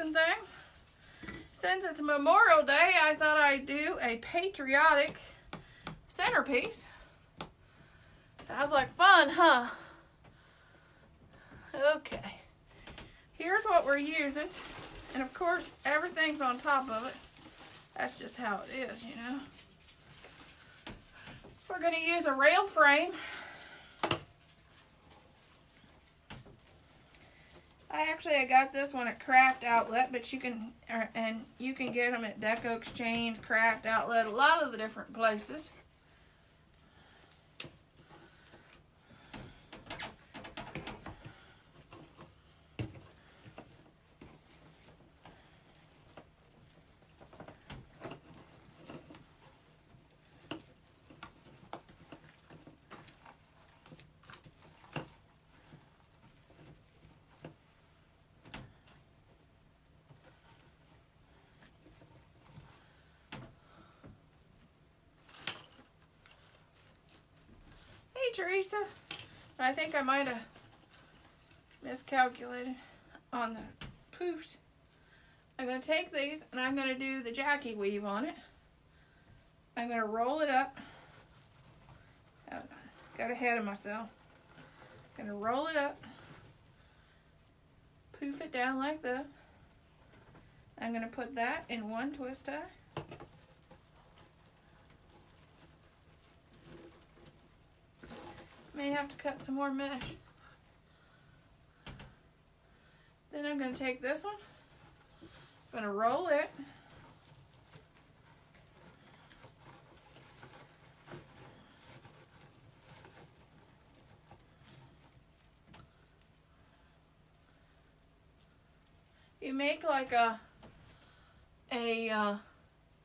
some things. Since it's Memorial Day, I thought I'd do a patriotic centerpiece. Sounds like fun, huh? Okay. Here's what we're using. And of course, everything's on top of it. That's just how it is, you know. We're going to use a rail frame. I got this one at Craft Outlet, but you can get them at Deco Exchange, Craft Outlet, a lot of the different places. Teresa, I think I might have miscalculated on the poofs. I'm going to take these and I'm going to do the Jackie weave on it. I'm going to roll it up. Oh, got ahead of myself. I'm going to roll it up, poof it down like this. I'm going to put that in one twist tie. May have to cut some more mesh. Then I'm going to take this one, I'm going to roll it, you make like a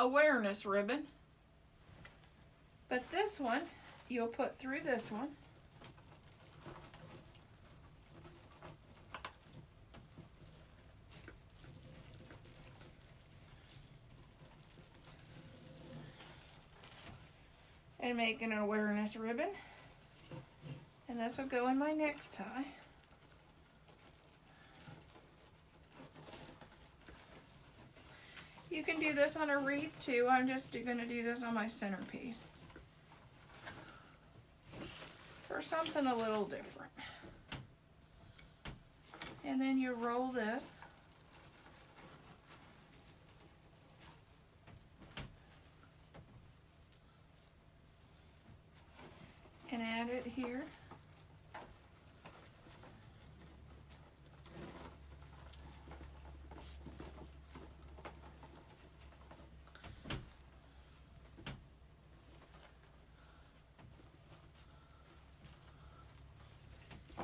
awareness ribbon, but this one you'll put through this one. And make an awareness ribbon. And this will go in my next tie. You can do this on a wreath too. I'm just going to do this on my centerpiece. For something a little different. And then you roll this. And add it here.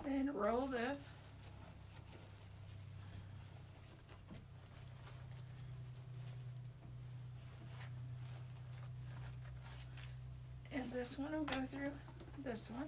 Then roll this. And this one will go through this one.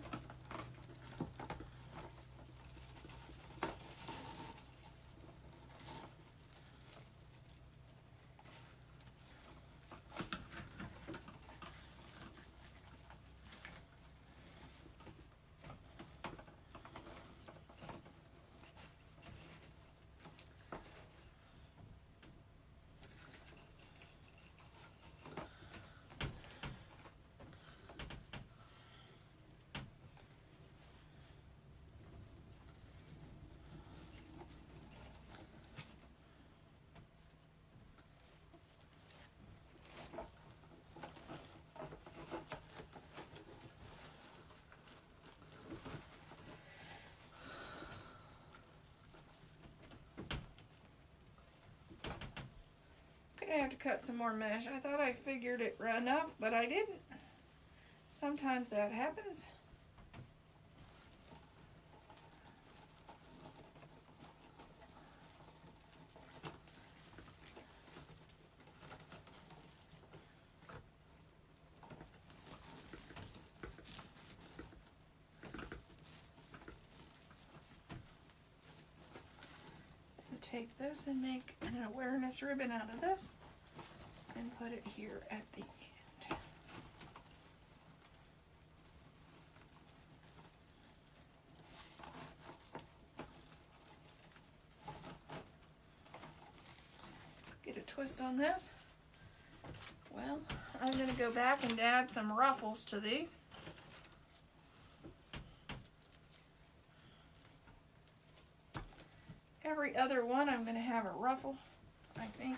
I have to cut some more mesh. I thought I figured it enough, but I didn't. Sometimes that happens. Take this and make an awareness ribbon out of this and put it here at the end. twist on this. Well, I'm going to go back and add some ruffles to these. Every other one I'm going to have a ruffle, I think.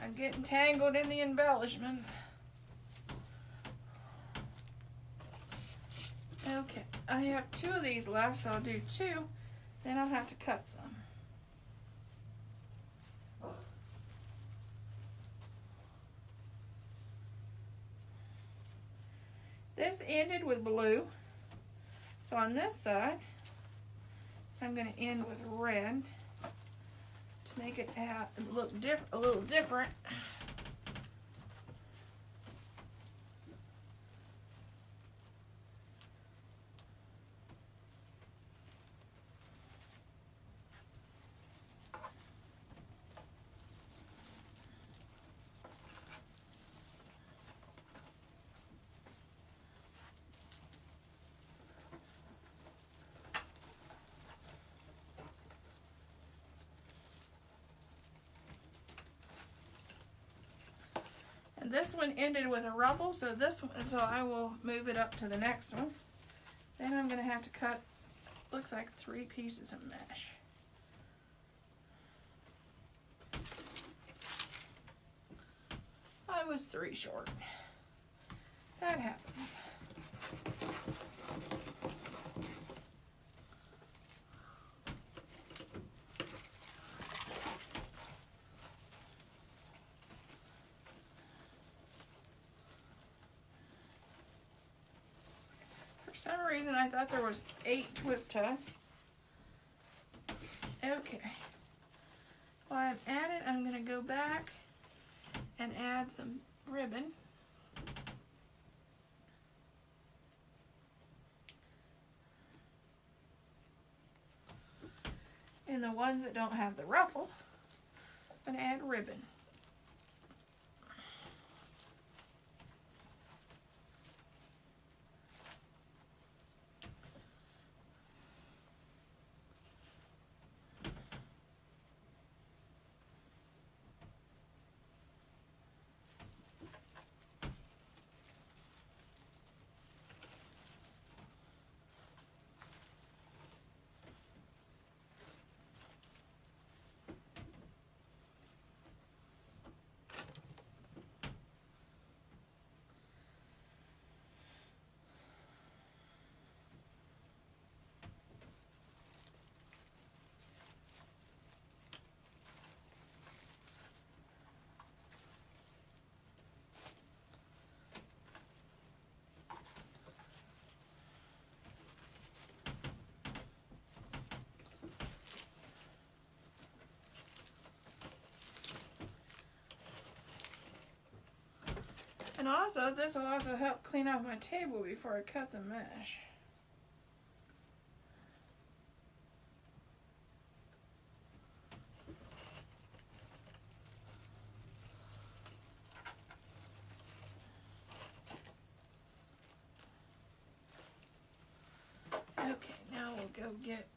I'm getting tangled in the embellishments. Okay, I have 2 of these left, so I'll do 2. Then I'll have to cut some. This ended with blue. So on this side, I'm going to end with red to make it look a little different. And this one ended with a ruffle, so I will move it up to the next one. Then I'm going to have to cut, looks like 3 pieces of mesh. I was 3 short. That happens. For some reason I thought there was 8 twist ties. Okay. While I'm at it, I'm going to go back and add some ribbon. And the ones that don't have the ruffle, I'm going to add ribbon. And also, this will also help clean off my table before I cut the mesh. go get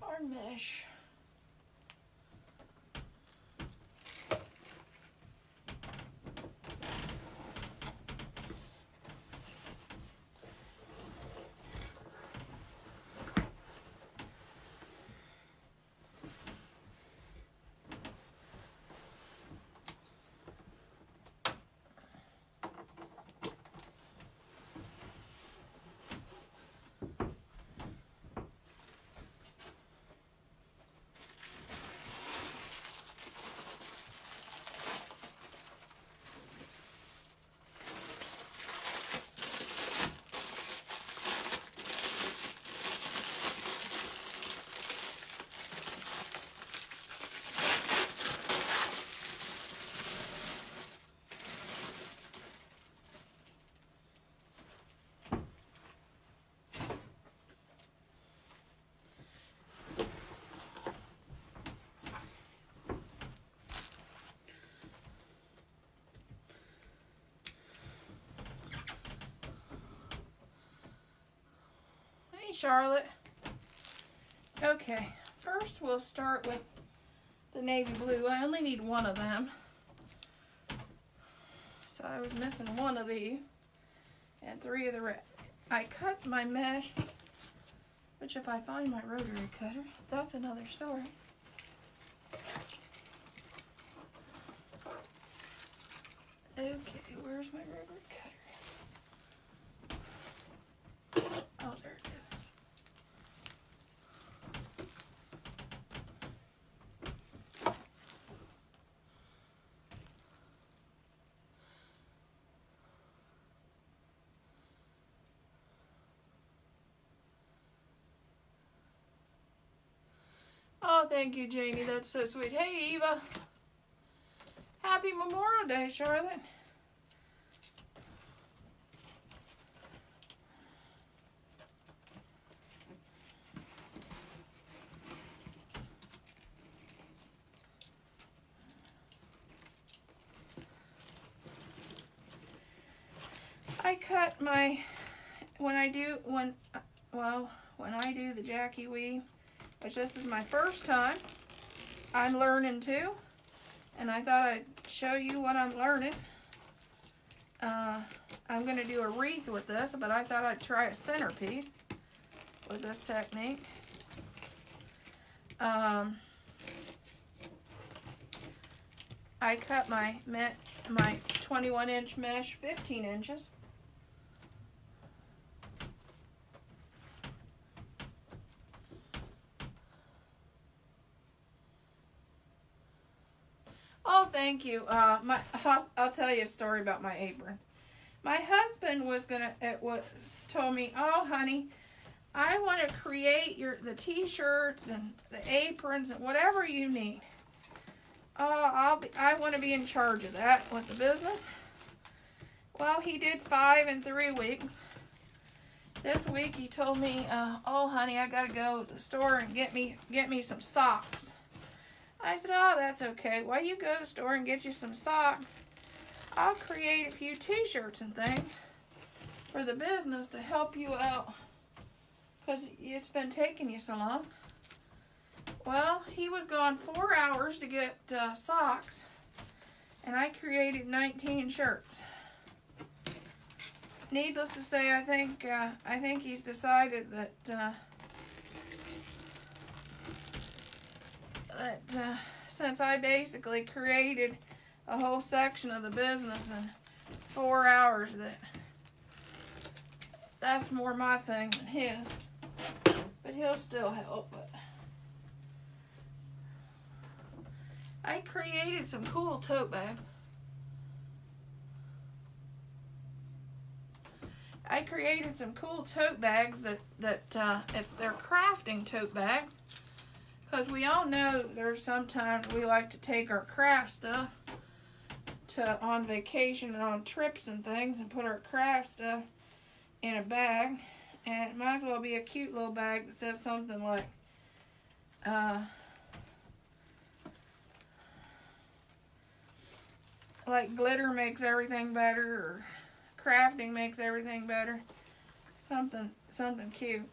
our mesh. Charlotte. Okay, first we'll start with the navy blue. I only need one of them. So I was missing one of these and 3 of the red. I cut my mesh, which if I find my rotary cutter, that's another story. Okay, where's my rotary cutter? Oh, there it is. Oh, thank you, Janie. That's so sweet. Hey, Eva. Happy Memorial Day, Charlotte. I cut my, when I do the Jackie weave, which this is my first time, I'm learning too, and I thought I'd show you what I'm learning. I'm going to do a wreath with this, but I thought I'd try a centerpiece with this technique. I cut my 21-inch mesh 15 inches. Oh, thank you. I'll tell you a story about my apron. My husband told me, oh, honey, I want to create the t-shirts and the aprons and whatever you need. Oh, I want to be in charge of that with the business. Well, he did 5 in 3 weeks. This week he told me, oh, honey, I got to go to the store and get me some socks. I said, oh, that's okay. Why you go to the store and get you some socks? I'll create a few t-shirts and things for the business to help you out because it's been taking you so long. Well, he was gone 4 hours to get socks, and I created 19 shirts. Needless to say, I think he's decided that since I basically created a whole section of the business in 4 hours, that's more my thing than his. But he'll still help. But I created some cool tote bags. They're crafting tote bags. Because we all know there's sometimes we like to take our craft stuff on vacation and on trips and things and put our craft stuff in a bag. And it might as well be a cute little bag that says something like glitter makes everything better, or crafting makes everything better. Something cute.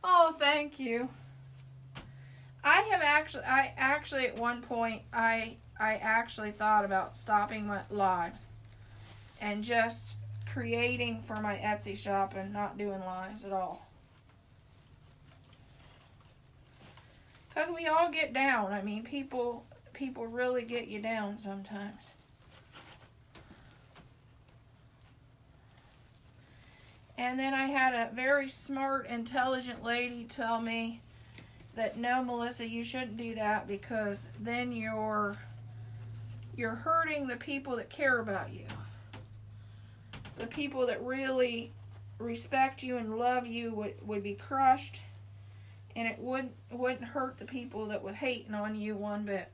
Oh, thank you. I actually at one point I actually thought about stopping my lives and just creating for my Etsy shop and not doing lives at all. Because we all get down. I mean, people really get you down sometimes. And then I had a very smart, intelligent lady tell me that, no, Melissa, you shouldn't do that, because then you're hurting the people that care about you. The people that really respect you and love you would be crushed, and it wouldn't hurt the people that was hating on you one bit.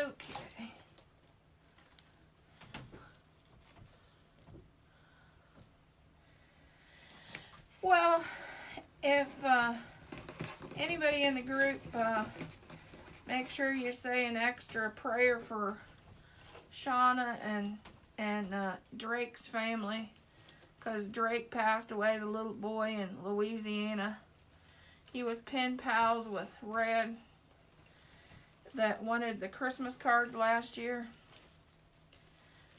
Okay. Well, if anybody in the group, make sure you say an extra prayer for Shauna and Drake's family, because Drake passed away, the little boy in Louisiana. He was pen pals with Red, that wanted the Christmas cards last year.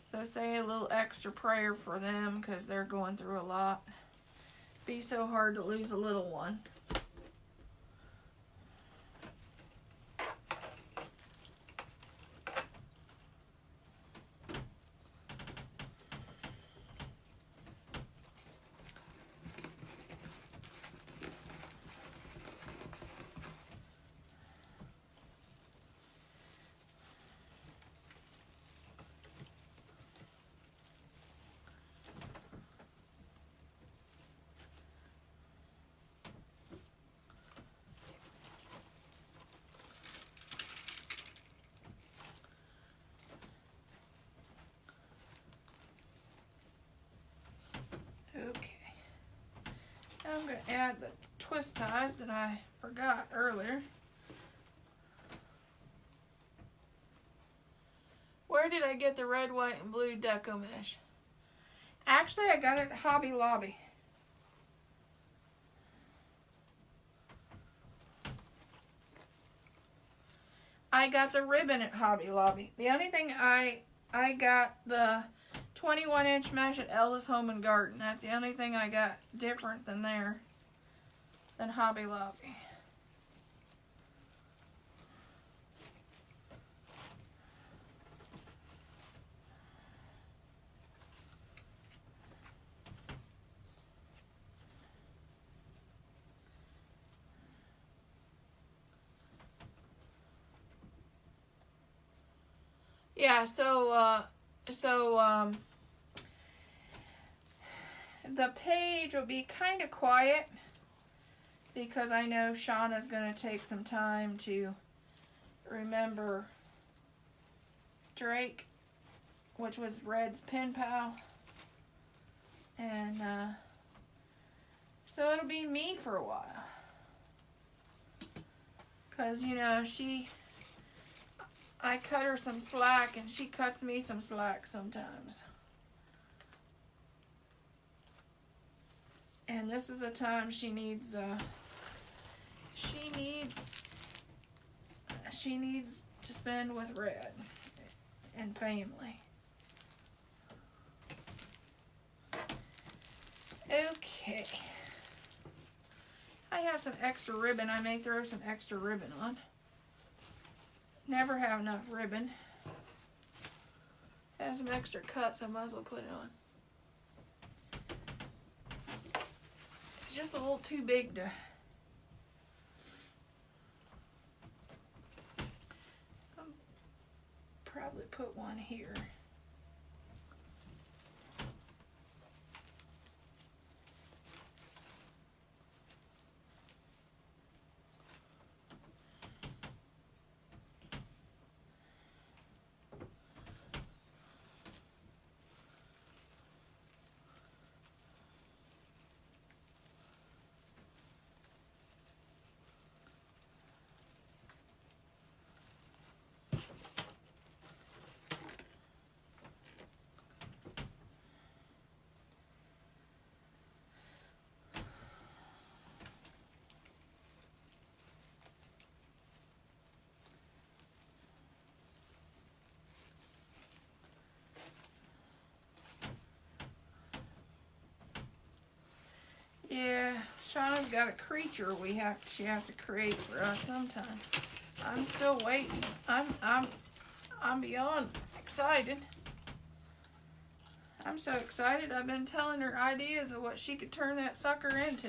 So say a little extra prayer for them, because they're going through a lot. Be so hard to lose a little one. Okay. Now I'm going to add the twist ties that I forgot earlier. Where did I get the red, white, and blue Deco mesh? Actually, I got it at Hobby Lobby. I got the ribbon at Hobby Lobby. The only thing I got the 21-inch mesh at Ella's Home and Garden. That's the only thing I got different than Hobby Lobby. Yeah, so the page will be kind of quiet, because I know Shauna's going to take some time to remember Drake, which was Red's pen pal. And so it'll be me for a while. Because, you know, I cut her some slack, and she cuts me some slack sometimes. And this is a time she needs to spend with Red and family. Okay. I have some extra ribbon. I may throw some extra ribbon on. Never have enough ribbon. Have some extra cuts, I might as well put it on. It's just a little too big to... I'll probably put one here. got a creature she has to create for us sometime. I'm still waiting. I'm beyond excited. I'm so excited. I've been telling her ideas of what she could turn that sucker into.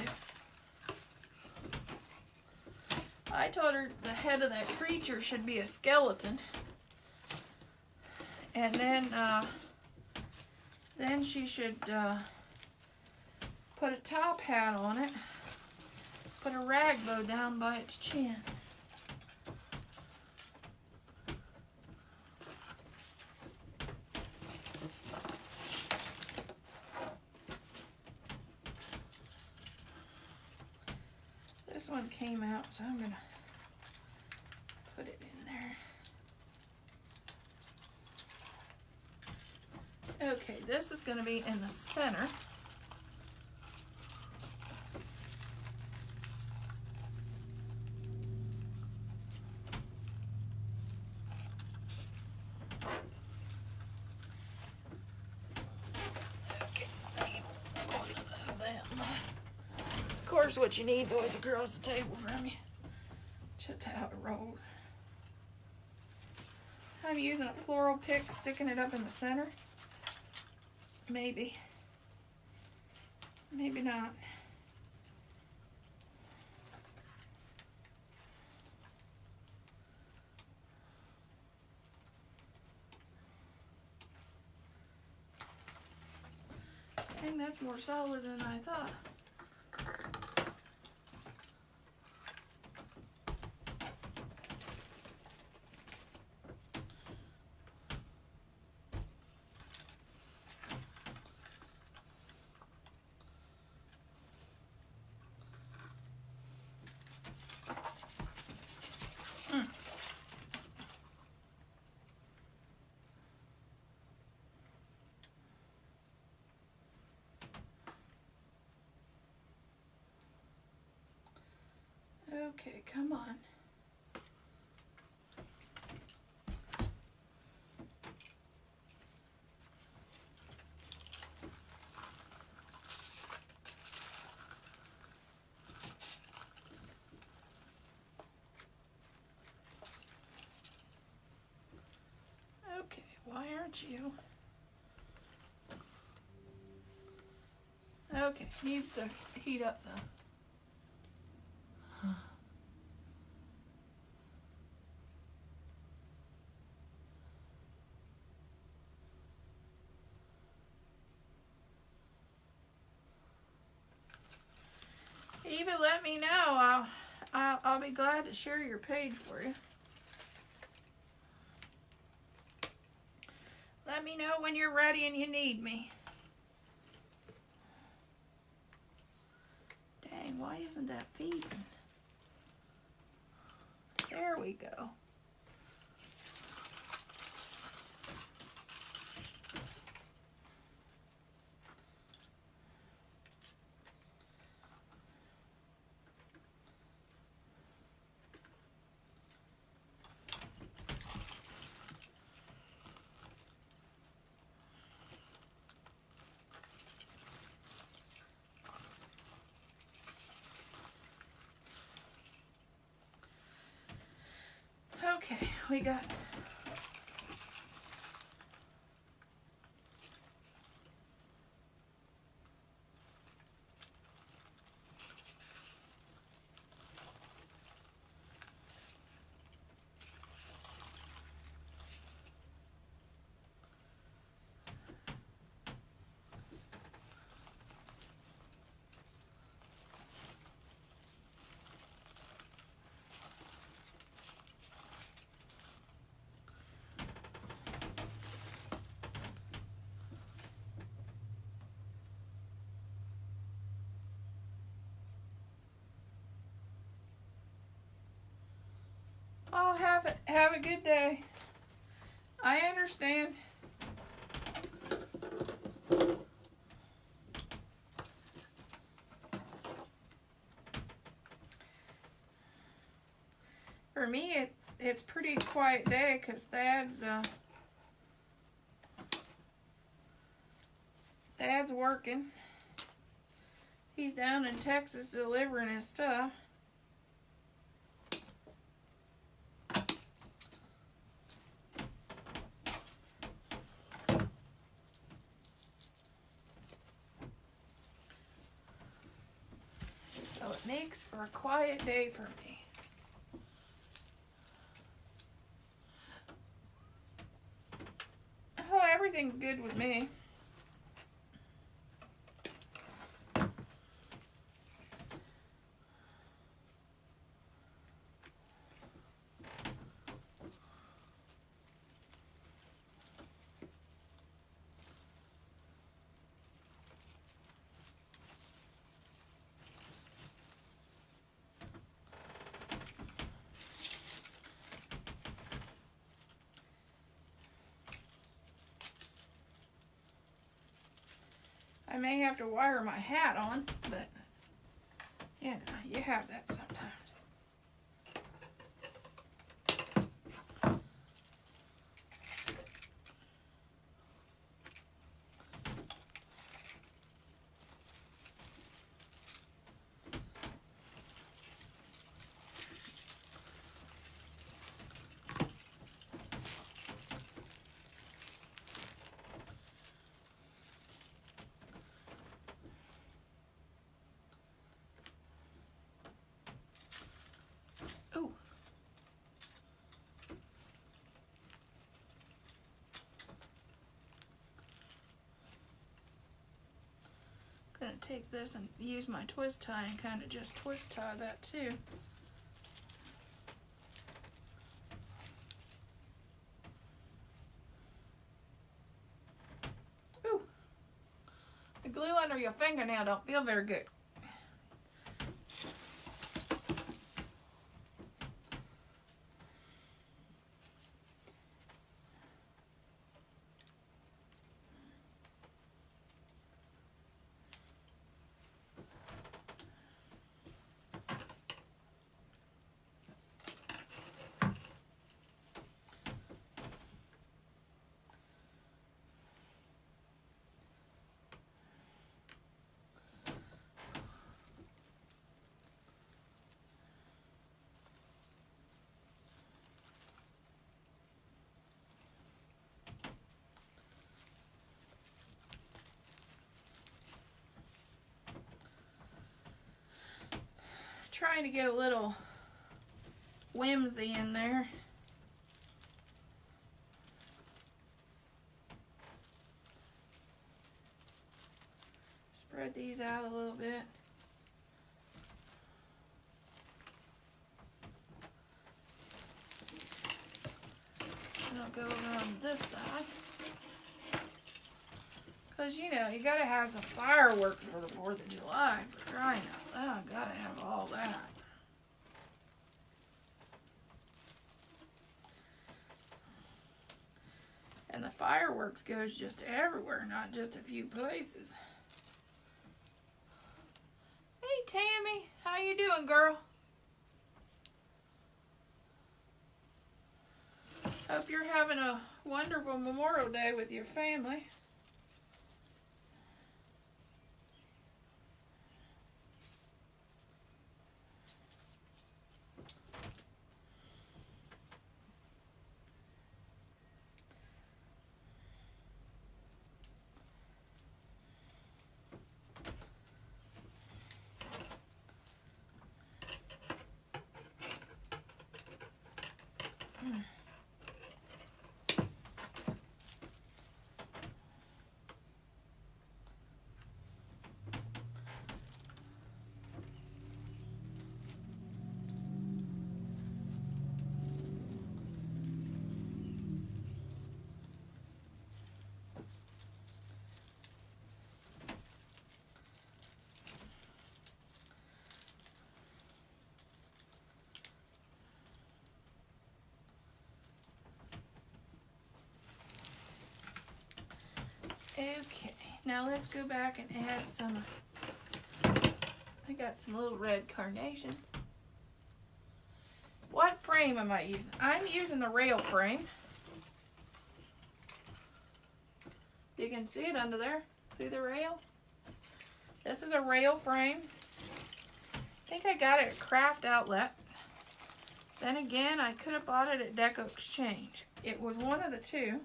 I told her the head of that creature should be a skeleton. And then she should put a top hat on it. Put a rag bow down by its chin. This one came out, so I'm gonna put it in there. Okay, this is gonna be in the center. Of course, what you need is always across the table from you. Just how it rolls. I'm using a floral pick, sticking it up in the center. Maybe. Maybe not. Dang, that's more solid than I thought. Okay, come on. Okay, why aren't you? Okay, needs to heat up though. Even let me know. I'll be glad to share your page for you. Let me know when you're ready and you need me. Dang, why isn't that feeding? There we go. Okay, we got Oh, have a good day. I understand. For me, it's pretty quiet day because Thad's working. He's down in Texas delivering his stuff. So it makes for a quiet day for me. Oh, everything's good with me. I may have to wire my hat on, but you know, you have that sometimes. Ooh. Gonna take this and use my twist tie and kind of just twist tie that too. Ooh. The glue under your fingernail don't feel very good. Trying to get a little whimsy in there. Spread these out a little bit. And I'll go over on this side. Because, you know, you gotta have some fireworks for the 4th of July, for crying out loud. Gotta have all that. And the fireworks goes just everywhere, not just a few places. Hey, Tammy, how you doing, girl? Hope you're having a wonderful Memorial Day with your family. Okay, now let's go back and add some. I got some little red carnation. What frame am I using? I'm using the rail frame. You can see it under there. See the rail? This is a rail frame. I think I got it at Craft Outlet. Then again, I could have bought it at Deco Exchange. It was one of the two.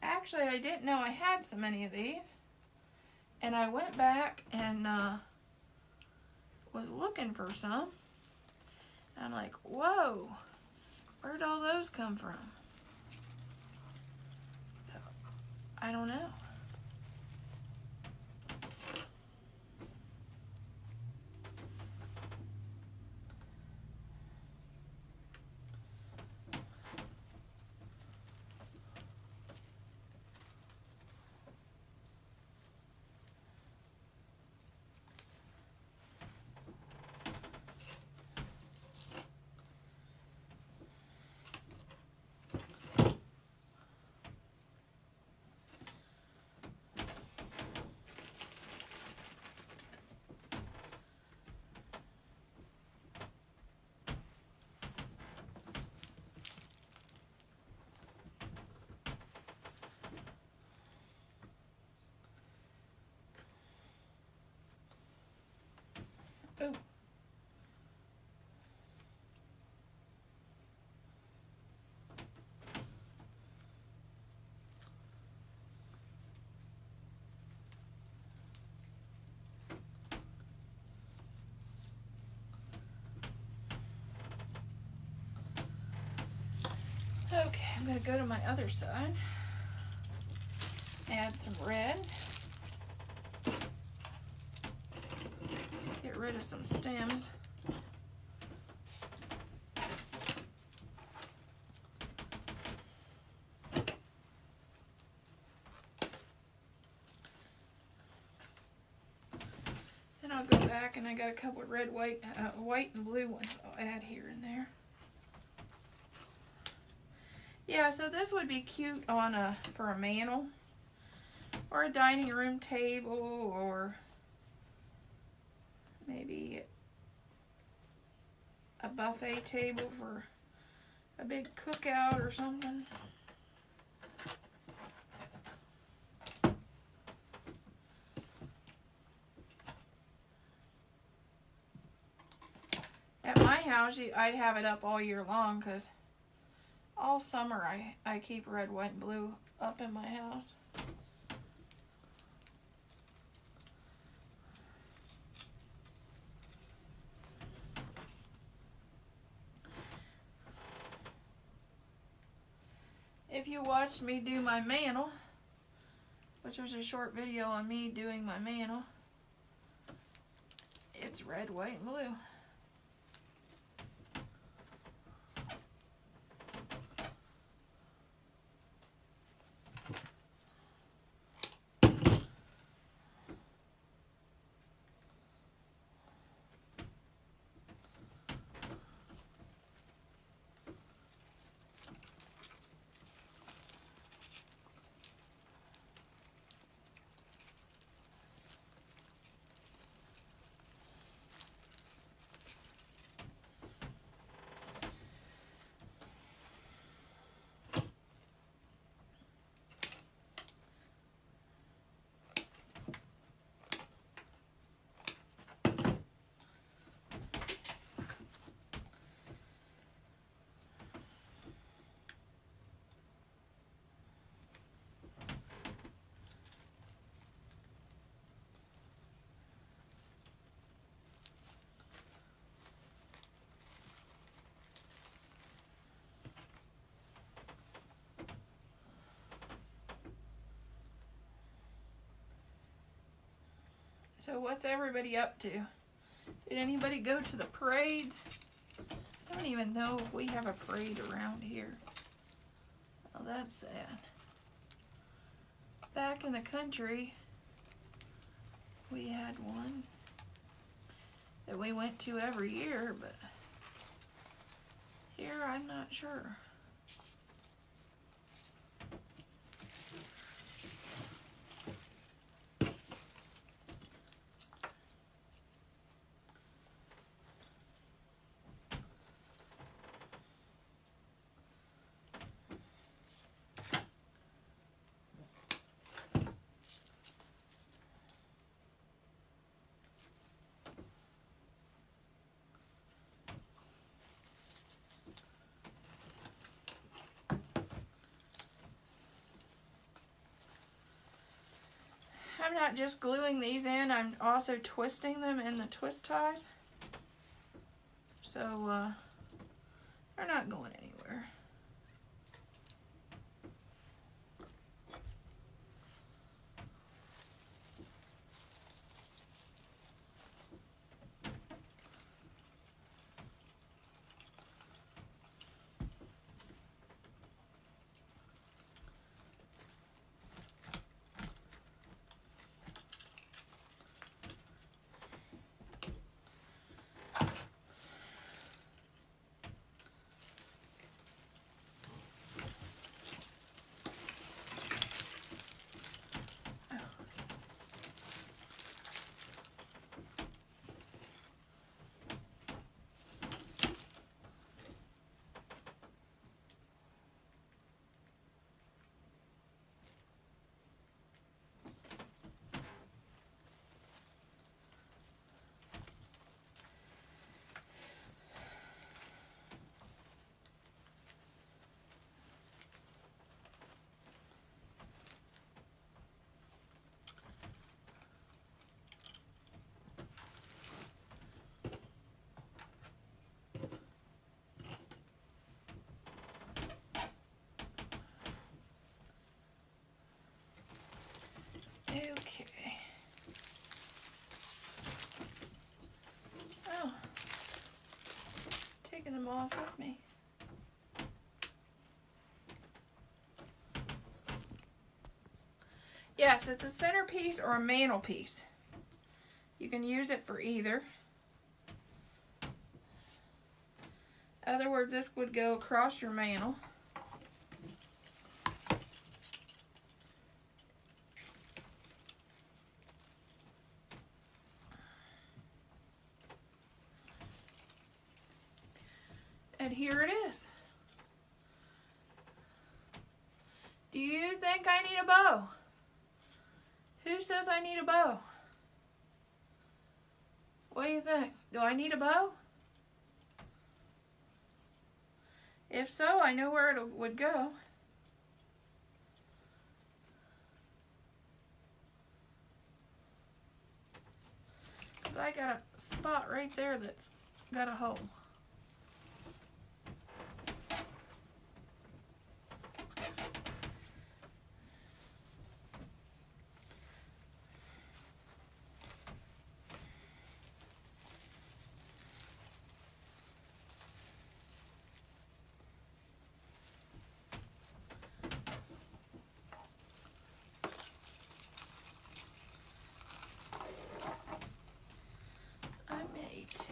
Actually, I didn't know I had so many of these. And I went back and was looking for some. And I'm like, whoa, where'd all those come from? So, I don't know. Ooh. Okay, I'm going to go to my other side. Add some red. Get rid of some stems. Then I'll go back and I got a couple of red, white and blue ones I'll add here and there. Yeah, so this would be cute on for a mantle or a dining room table, or maybe a buffet table for a big cookout or something. At my house, I'd have it up all year long because all summer I keep red, white, and blue up in my house. If you watched me do my mantle, which was a short video on me doing my mantle, it's red, white, and blue. So what's everybody up to? Did anybody go to the parades? I don't even know if we have a parade around here. Oh, that's sad. Back in the country, we had one that we went to every year, but here I'm not sure. not just gluing these in, I'm also twisting them in the twist ties. So they're not going anywhere. Okay. Oh, taking the moss with me. Yes, it's a centerpiece or a mantelpiece. You can use it for either. In other words, this would go across your mantel. And here it is. Do you think I need a bow? Who says I need a bow? What do you think? Do I need a bow? If so, I know where it would go. Because I got a spot right there that's got a hole.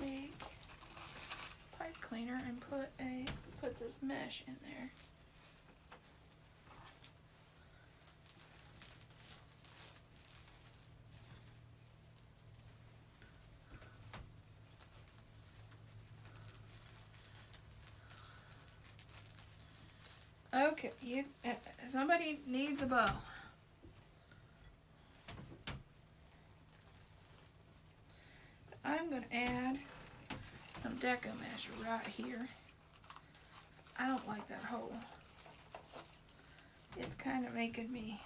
Take pipe cleaner and put this mesh in there. Okay, somebody needs a bow. I'm going to add some Deco mesh right here. I don't like that hole. It's kind of making me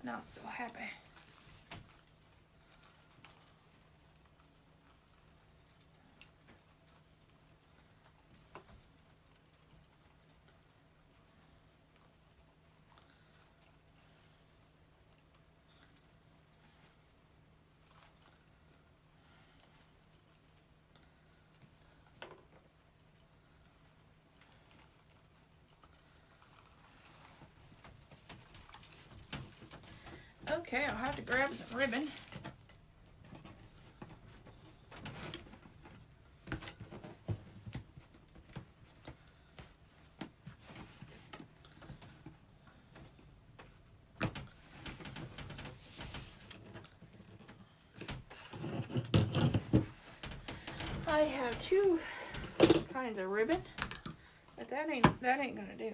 not so happy. Okay, I'll have to grab some ribbon. I have two kinds of ribbon, but that ain't gonna do.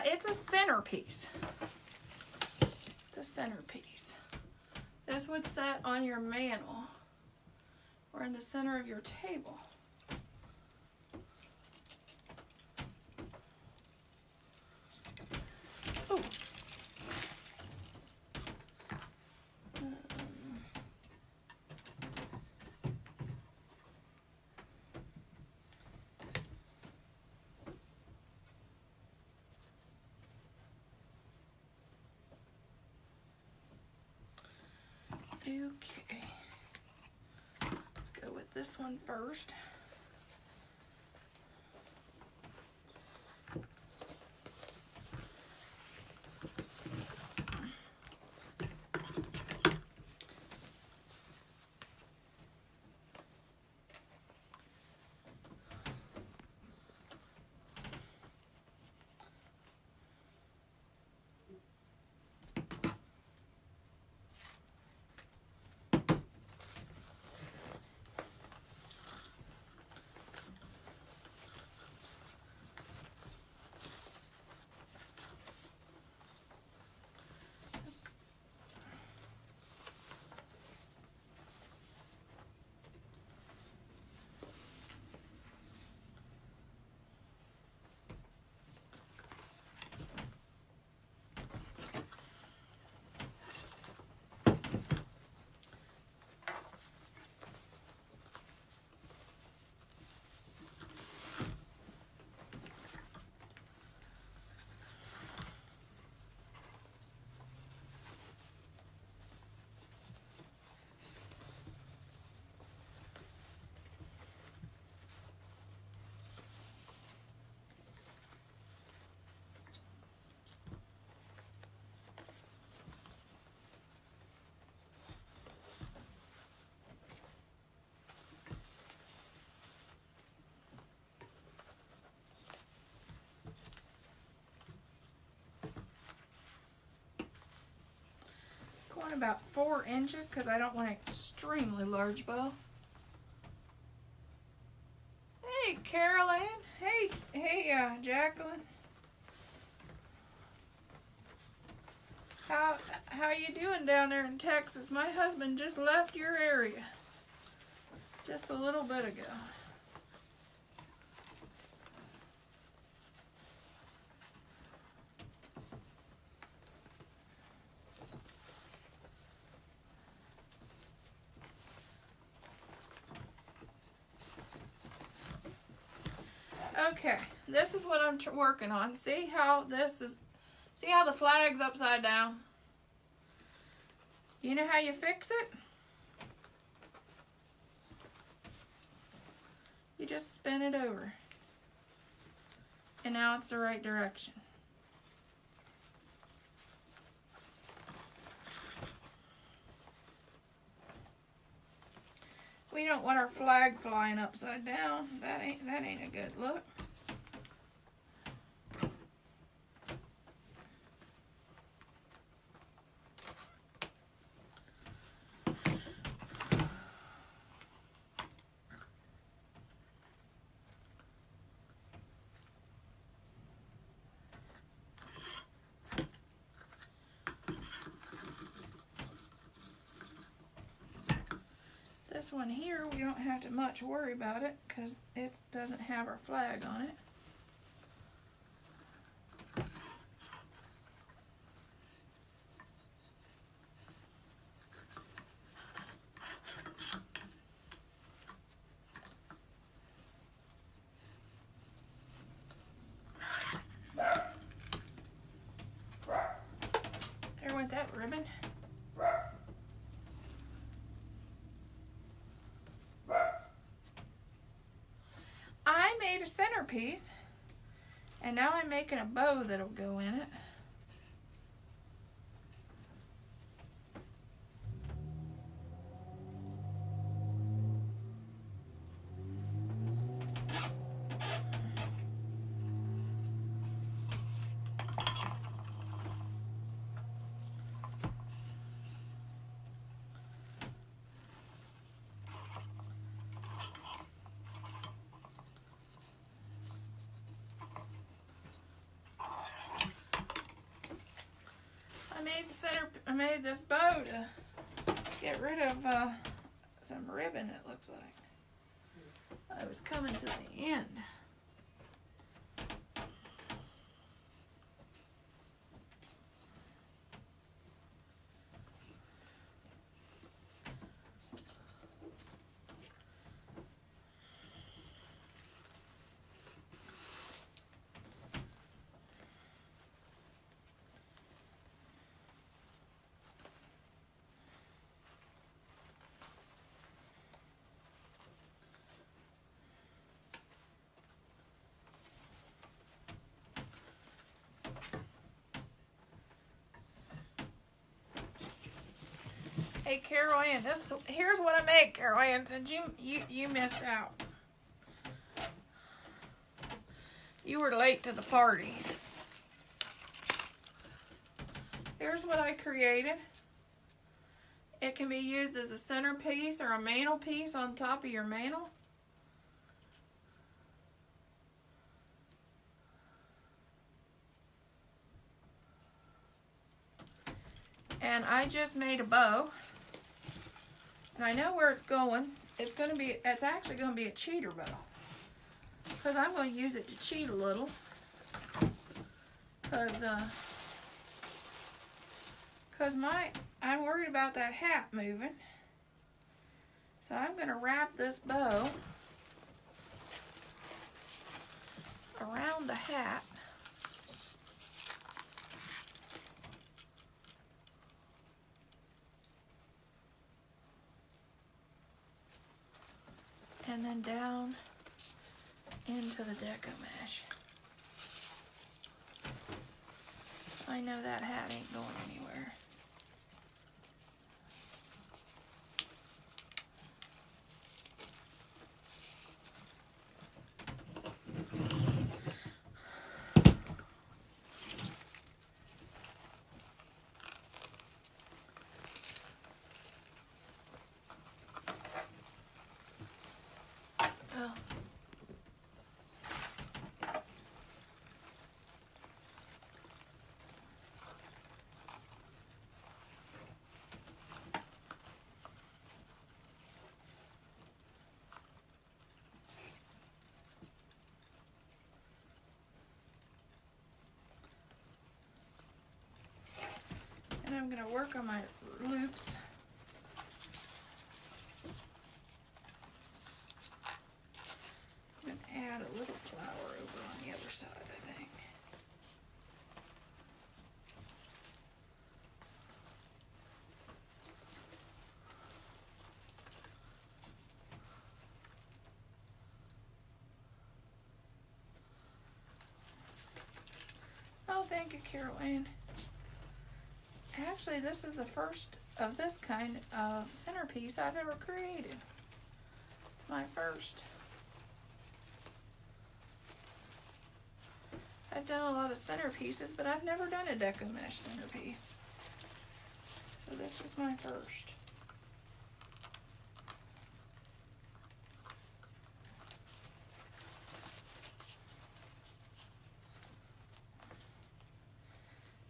It's a centerpiece. It's a centerpiece. This would set on your mantle or in the center of your table. Ooh. Okay, let's go with this one first. Going about 4 inches because I don't want an extremely large bow. Hey, Caroline. Hey, Jacqueline. How you doing down there in Texas? My husband just left your area just a little bit ago. Okay, this is what I'm working on. See how the flag's upside down? You know how you fix it? You just spin it over. And now it's the right direction. We don't want our flag flying upside down. That ain't a good look. This one here, we don't have to much worry about it because it doesn't have our flag on it. There went that ribbon. A centerpiece, and now I'm making a bow that'll go in it. I made this bow to get rid of some ribbon, it looks like. I was coming to the end. Hey, Carol Ann, here's what I make, Carol Ann, since you missed out. You were late to the party. Here's what I created. It can be used as a centerpiece or a mantelpiece on top of your mantel. And I just made a bow. And I know where it's going. It's actually going to be a cheater bow. Because I'm going to use it to cheat a little. Because I'm worried about that hat moving. So I'm going to wrap this bow around the hat. And then down into the Deco mesh. I know that hat ain't going anywhere. And I'm going to work on my loops. I'm going to add a little flower over on the other side, I think. Oh, thank you, Carol Ann. Actually, this is the first of this kind of centerpiece I've ever created. It's my first. I've done a lot of centerpieces, but I've never done a Deco mesh centerpiece. So this is my first.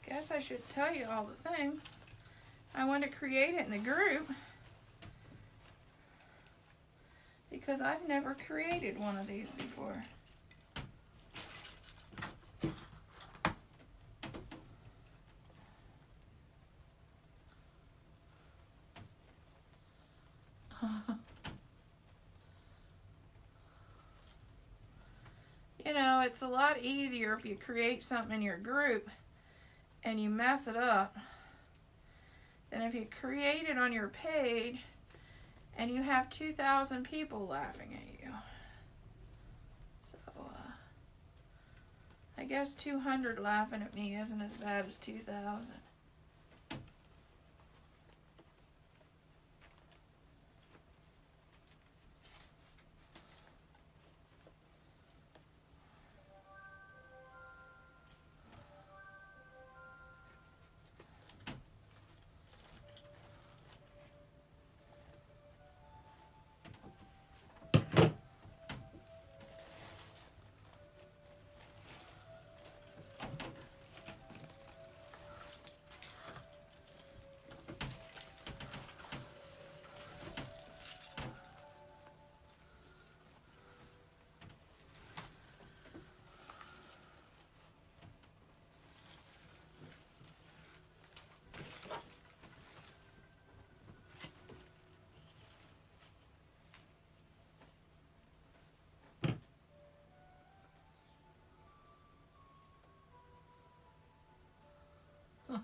Guess I should tell you all the things. I want to create it in a group because I've never created one of these before. You know, it's a lot easier if you create something in your group and you mess it up than if you create it on your page and you have 2,000 people laughing at you. So, I guess 200 laughing at me isn't as bad as 2,000.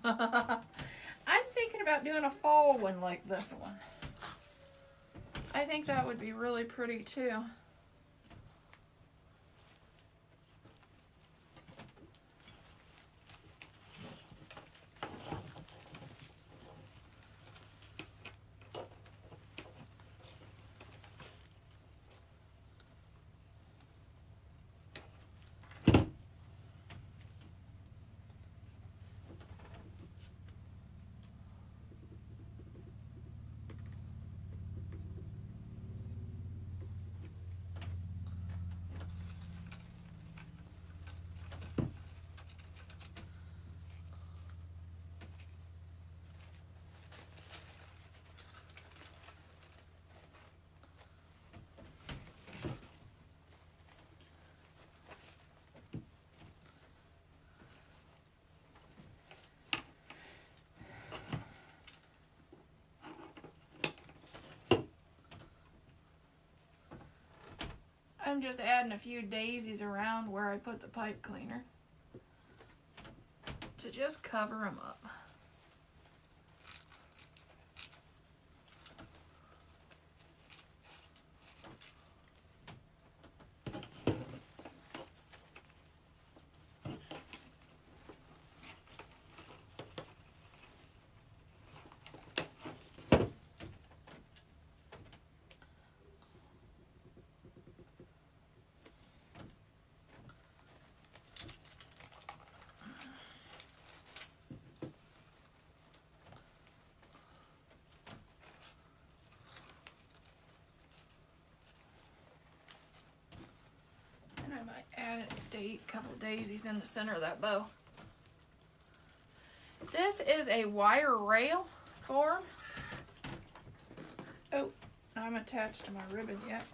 I'm thinking about doing a fall one like this one. I think that would be really pretty too. I'm just adding a few daisies around where I put the pipe cleaner to just cover them up. I might add a couple daisies in the center of that bow. This is a wire rail form. Oh, I'm attached to my ribbon yet.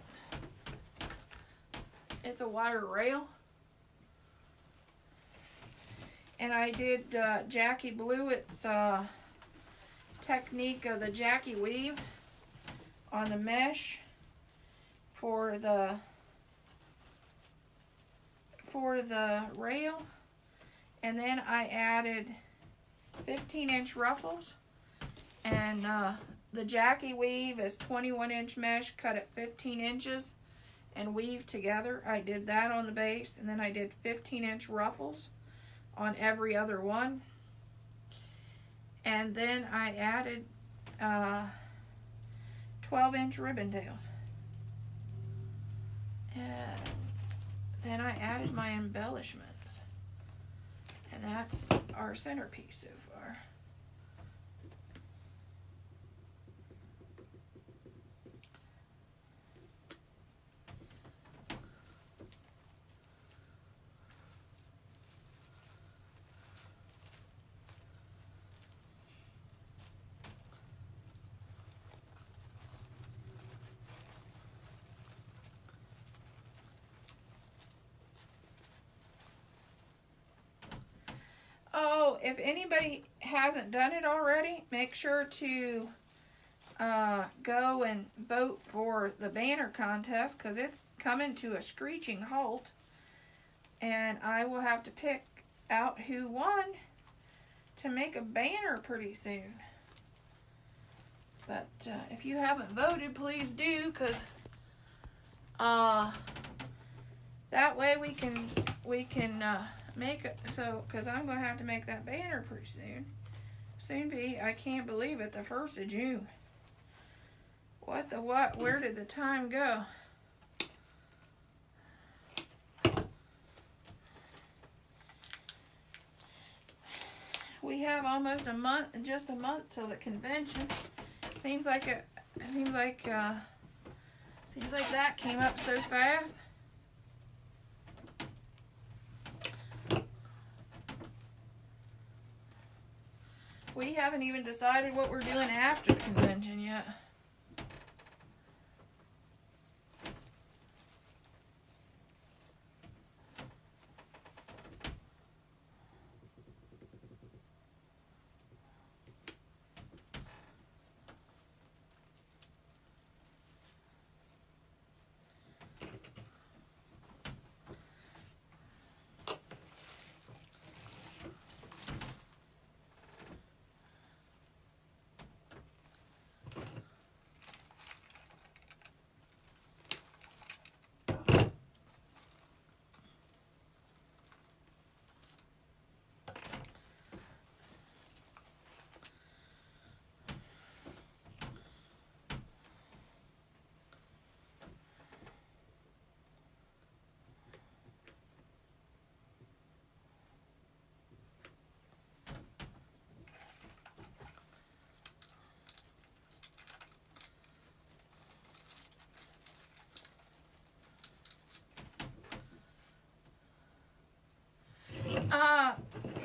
It's a wire rail. And I did Jackie Bluett's technique of the Jackie weave on the mesh for the rail, and then I added 15-inch ruffles, and the Jackie weave is 21-inch mesh cut at 15 inches and weaved together. I did that on the base, and then I did 15-inch ruffles on every other one, and then I added 12-inch ribbon tails, and then I added my embellishments, and that's our centerpiece so far. Oh, if anybody hasn't done it already, make sure to go and vote for the banner contest, because it's coming to a screeching halt, and I will have to pick out who won to make a banner pretty soon. But if you haven't voted, please do, because that way we can make it, so, because I'm going to have to make that banner pretty soon. Soon be, I can't believe it, the 1st of June. What the what? Where did the time go? We have almost a month, just a month till the convention. Seems like that came up so fast. We haven't even decided what we're doing after the convention yet.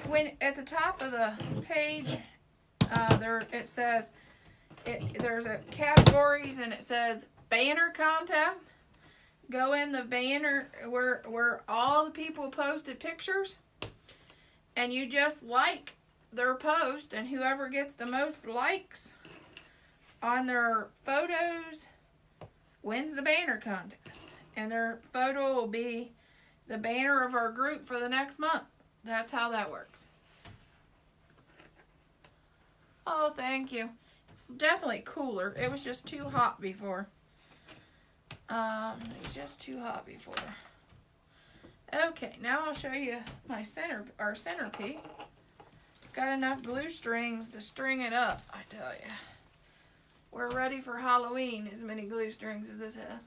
When at the top of the page, it says there's a categories and it says banner contest. Go in the banner where all the people posted pictures, and you just like their post, and whoever gets the most likes on their photos wins the banner contest, and their photo will be the banner of our group for the next month. That's how that works. Oh, thank you. It's definitely cooler. It was just too hot before. It was just too hot before. Okay, now I'll show you our centerpiece. It's got enough glue strings to string it up, I tell you. We're ready for Halloween, as many glue strings as this has.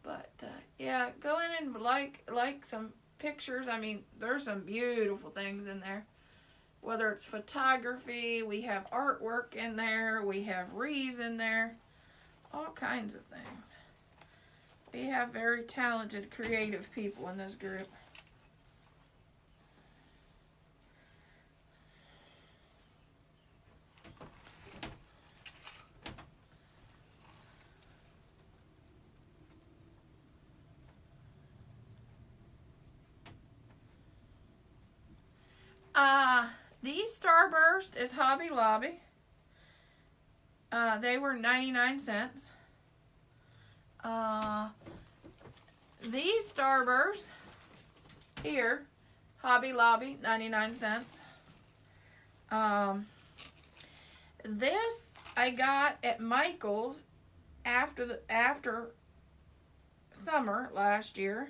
But, yeah, go in and like some pictures. I mean, there's some beautiful things in there. Whether it's photography, we have artwork in there, we have wreaths in there, all kinds of things. We have very talented, creative people in this group. These Starburst is Hobby Lobby. They were 99 cents. These Starburst here, Hobby Lobby, 99 cents. This I got at Michael's after summer last year.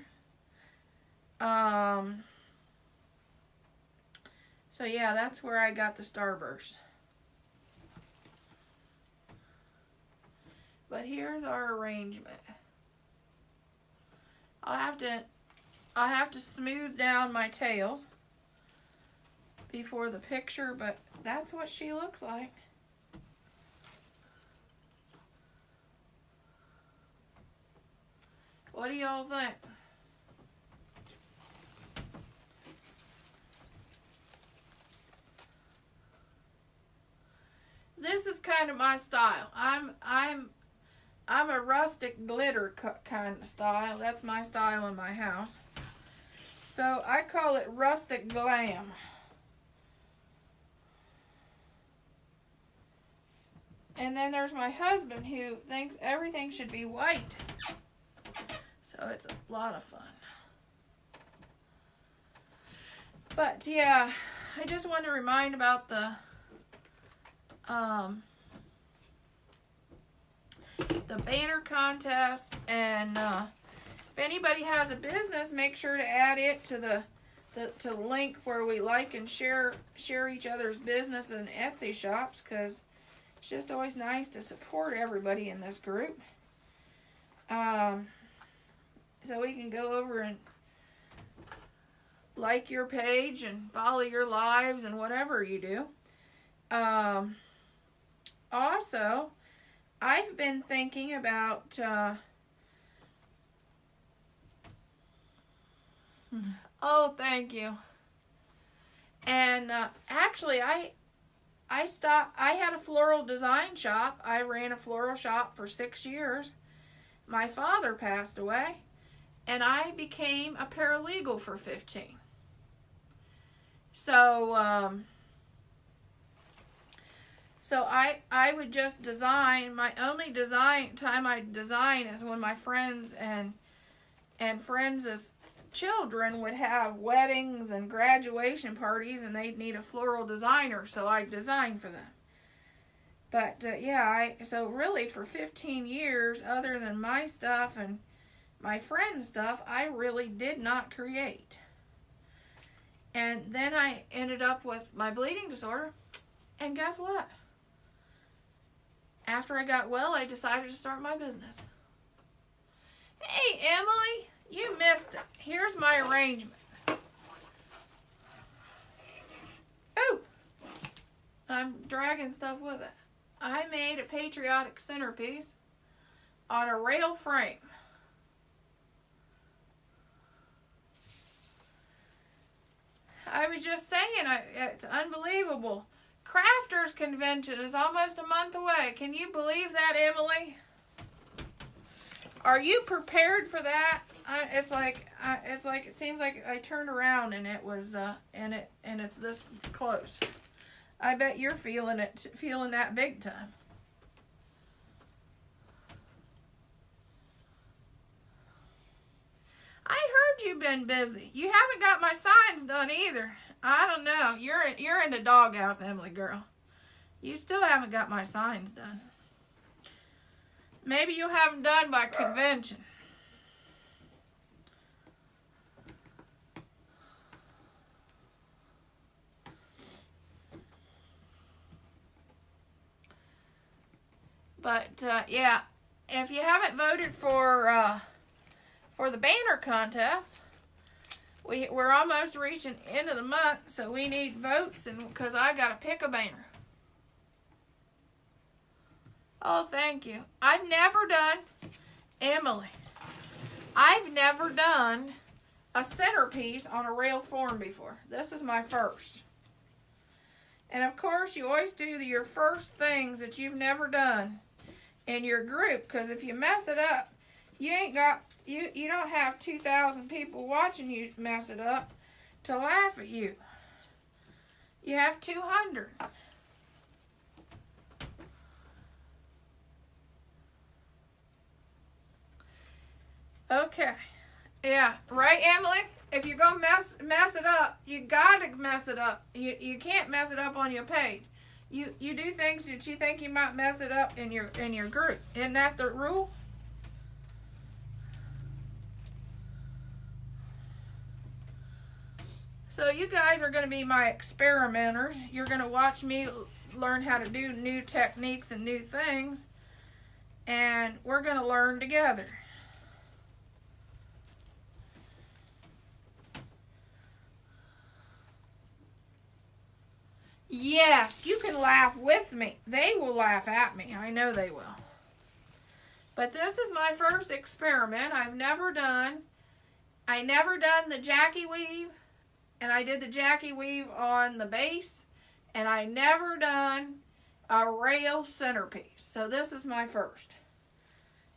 So yeah, that's where I got the Starburst. But here's our arrangement. I'll have to smooth down my tails before the picture, but that's what she looks like. What do y'all think? This is kind of my style. I'm a rustic glitter kind of style. That's my style in my house. So I call it rustic glam. And then there's my husband who thinks everything should be white. So it's a lot of fun. But yeah, I just want to remind about the banner contest, and if anybody has a business, make sure to add it to the link where we like and share each other's business and Etsy shops, because it's just always nice to support everybody in this group. So we can go over and like your page and follow your lives and whatever you do. Also, I've been thinking about oh, thank you. And actually, I had a floral design shop. I ran a floral shop for 6 years. My father passed away, and I became a paralegal for 15. So I would just design. My only time I design is when my friends and friends' children would have weddings and graduation parties, and they'd need a floral designer, so I design for them. But yeah, so really for 15 years, other than my stuff and my friend's stuff, I really did not create. And then I ended up with my bleeding disorder, and guess what? After I got well, I decided to start my business. Hey, Emily, you missed it. Here's my arrangement. Oh, I'm dragging stuff with it. I made a Patriotic centerpiece on a rail frame. just saying, it's unbelievable. Crafters Convention is almost a month away. Can you believe that, Emily? Are you prepared for that? It's like it seems like I turned around and it was and it's this close. I bet you're feeling that big time. I heard you've been busy. You haven't got my signs done either. I don't know. You're in the doghouse, Emily girl. You still haven't got my signs done. Maybe you'll have them done by convention. But yeah, if you haven't voted for the banner contest, we're almost reaching end of the month, so we need votes, and because I gotta pick a banner. Oh, thank you. I've never done, Emily, I've never done a centerpiece on a rail form before. This is my first. And of course, you always do your first things that you've never done in your group, because if you mess it up, you don't have 2,000 people watching you mess it up to laugh at you. You have 200. Okay. Yeah, right, Emily? If you're gonna mess it up, you gotta mess it up. You can't mess it up on your page. You do things that you think you might mess it up in your group. Isn't that the rule? So you guys are going to be my experimenters. You're going to watch me learn how to do new techniques and new things. And we're going to learn together. Yes, you can laugh with me. They will laugh at me. I know they will. But this is my first experiment. I never done the Jackie weave. And I did the Jackie weave on the base. And I never done a rail centerpiece. So this is my first.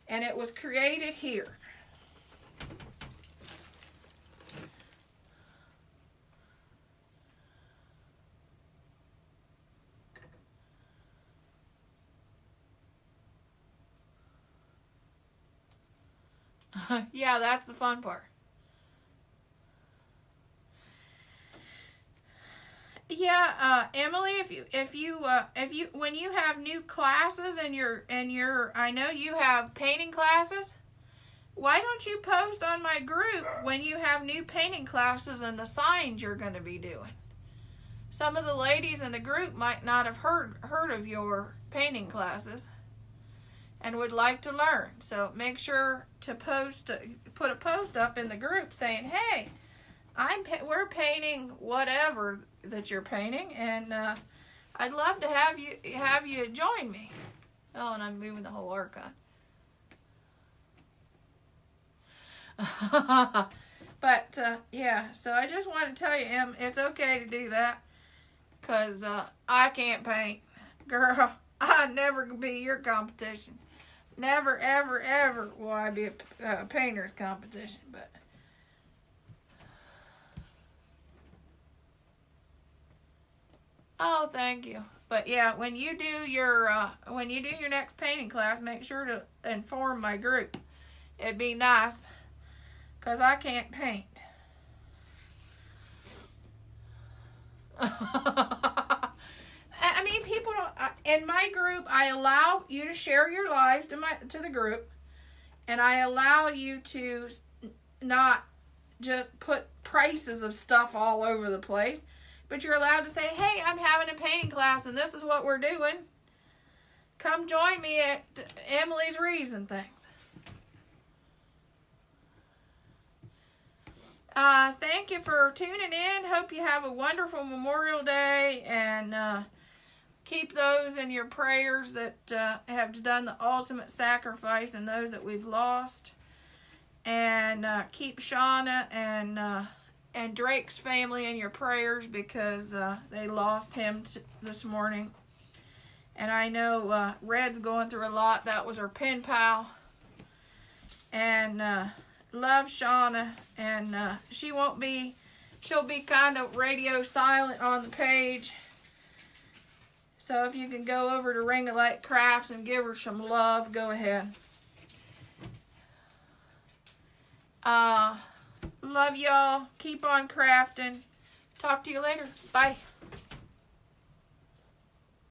And it was created here. Yeah, that's the fun part. Yeah, Emily, if you when you have new classes and I know you have painting classes, why don't you post on my group when you have new painting classes and the signs you're going to be doing? Some of the ladies in the group might not have heard of your painting classes and would like to learn. So make sure to put a post up in the group saying, "Hey, we're painting whatever that you're painting, and I'd love to have you join me." Oh, and I'm moving the whole archive. But yeah, so I just want to tell you, Em, it's okay to do that, because I can't paint. Girl, I'd never be your competition. Never, ever, ever will I be a painter's competition. But oh, thank you. But yeah, when you do your next painting class, make sure to inform my group. It'd be nice, 'cause I can't paint. I mean, people don't. In my group, I allow you to share your lives to the group, and I allow you to not just put prices of stuff all over the place, but you're allowed to say, "Hey, I'm having a painting class, and this is what we're doing. Come join me at Emily's Reason things." Thank you for tuning in. Hope you have a wonderful Memorial Day, and keep those in your prayers that have done the ultimate sacrifice and those that we've lost. And keep Shauna and and Drake's family in your prayers because they lost him this morning. And I know Red's going through a lot. That was her pen pal. And love Shauna. And she'll be kind of radio silent on the page. So if you can go over to Ring of Light Crafts and give her some love, go ahead. Love y'all. Keep on crafting. Talk to you later. Bye.